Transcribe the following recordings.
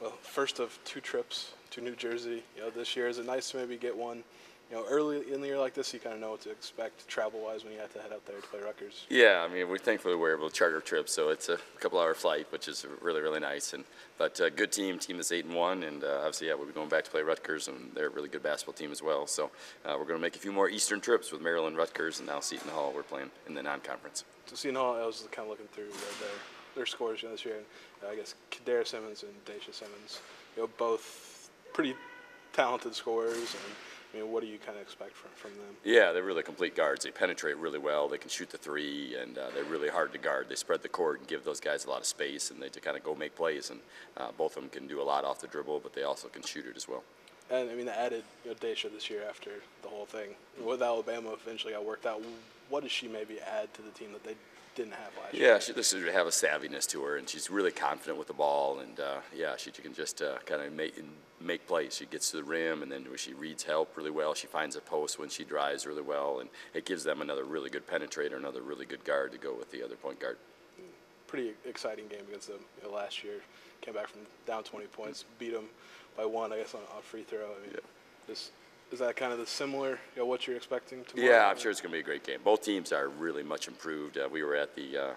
Well, first of two trips to New Jersey, this year. Is it nice to maybe get one, early in the year like this? You kind of know what to expect travel-wise when you have to head out there to play Rutgers. Yeah, I mean, we're thankfully we're able to charter a trip, so it's a couple-hour flight, which is really, really nice. But good team that's 8-1, and obviously, yeah, we'll be going back to play Rutgers, and they're a really good basketball team as well. So we're going to make a few more Eastern trips with Maryland, Rutgers, and now Seton Hall. We're playing in the non-conference. So Seton Hall, I was kind of looking through their scores this year, and I guess Kadara Simmons and Daisha Simmons, both pretty talented scorers. And what do you kind of expect from them? Yeah, they're really complete guards. They penetrate really well. They can shoot the three, and they're really hard to guard. They spread the court and give those guys a lot of space, and they kind of go make plays. And both of them can do a lot off the dribble, but they also can shoot it as well. And they added Daisha this year after the whole thing with Alabama eventually got worked out. What does she maybe add to the team that they didn't have last year? Yeah, she looks to have a savviness to her, and she's really confident with the ball. And yeah, she can just kind of make plays. She gets to the rim, and then she reads help really well. She finds a post when she drives really well, and it gives them another really good penetrator, another really good guard to go with the other point guard. Pretty exciting game against them last year. Came back from down 20 points, beat them by one, I guess, on free throw. Yeah. Is that kind of the similar, what you're expecting tomorrow? Yeah, I'm sure it's going to be a great game. Both teams are really much improved. We were at the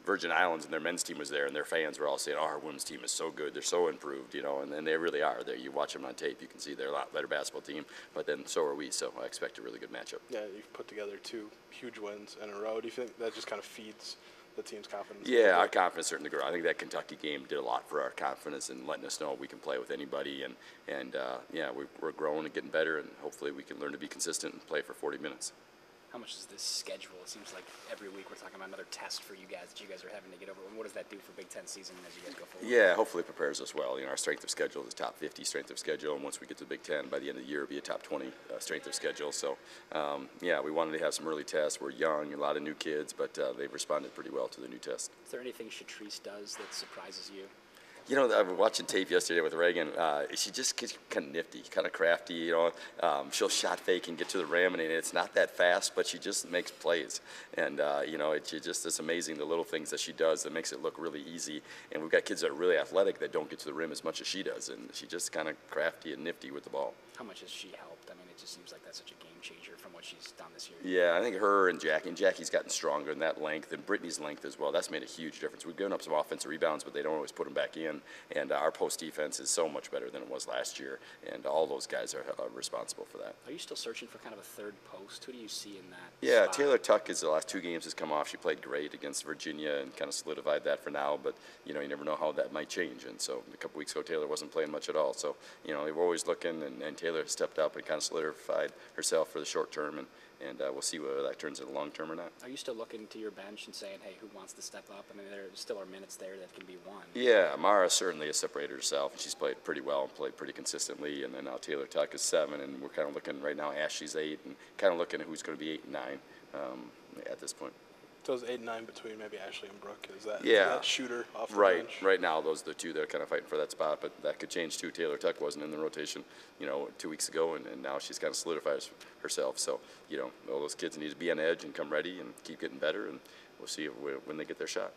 Virgin Islands, and their men's team was there, and their fans were all saying, "Oh, our women's team is so good. They're so improved," and they really are. You watch them on tape, you can see they're a lot better basketball team. But then so are we. So I expect a really good matchup. Yeah, you've put together two huge wins in a row. Do you think that just kind of feeds the team's confidence? Yeah, our confidence certainly grew. I think that Kentucky game did a lot for our confidence and letting us know we can play with anybody. And yeah, we're growing and getting better, and hopefully we can learn to be consistent and play for 40 minutes. How much is this schedule? It seems like every week we're talking about another test for you guys that you guys are having to get over. And what does that do for Big Ten season as you guys go forward? Yeah, hopefully it prepares us well. Our strength of schedule is top 50 strength of schedule, and once we get to the Big Ten, by the end of the year, it'll be a top 20 strength of schedule. So, yeah, we wanted to have some early tests. We're young, a lot of new kids, but they've responded pretty well to the new test. Is there anything Shatrice does that surprises you? I was watching tape yesterday with Reagan. She just gets kind of nifty, kind of crafty. She'll shot fake and get to the rim, and it's not that fast, but she just makes plays. And it's amazing the little things that she does that makes it look really easy. And we've got kids that are really athletic that don't get to the rim as much as she does, and she's just kind of crafty and nifty with the ball. How much has she helped? It just seems like that's such a game changer from what she's done this year. Yeah, I think her and Jackie's gotten stronger in that length, and Brittany's length as well. That's made a huge difference. We've given up some offensive rebounds, but they don't always put them back in. And our post defense is so much better than it was last year, and all those guys are responsible for that. Are you still searching for kind of a third post? Who do you see in that Yeah, spot? Taylor Tuck is the last two games has come off. She played great against Virginia and kind of solidified that for now, but you never know how that might change. And so a couple weeks ago, Taylor wasn't playing much at all. So they were always looking, and Taylor stepped up and kind of solidified herself for the short term, and we'll see whether that turns into long term or not. Are you still looking to your bench and saying, hey, who wants to step up? There still are minutes there that can be won. Yeah, Mara certainly has separated herself, and she's played pretty well and played pretty consistently. And then now Taylor Tuck is 7, and we're kind of looking right now. Ashley's 8, and kind of looking at who's going to be 8 and 9 at this point. So it's 8 and 9 between maybe Ashley and Brooke. Is that shooter off the right bench? Right now, those are the two that are kind of fighting for that spot, but that could change too. Taylor Tuck wasn't in the rotation 2 weeks ago, and now she's kind of solidified herself. So all those kids need to be on edge and come ready and keep getting better, and we'll see when they get their shot.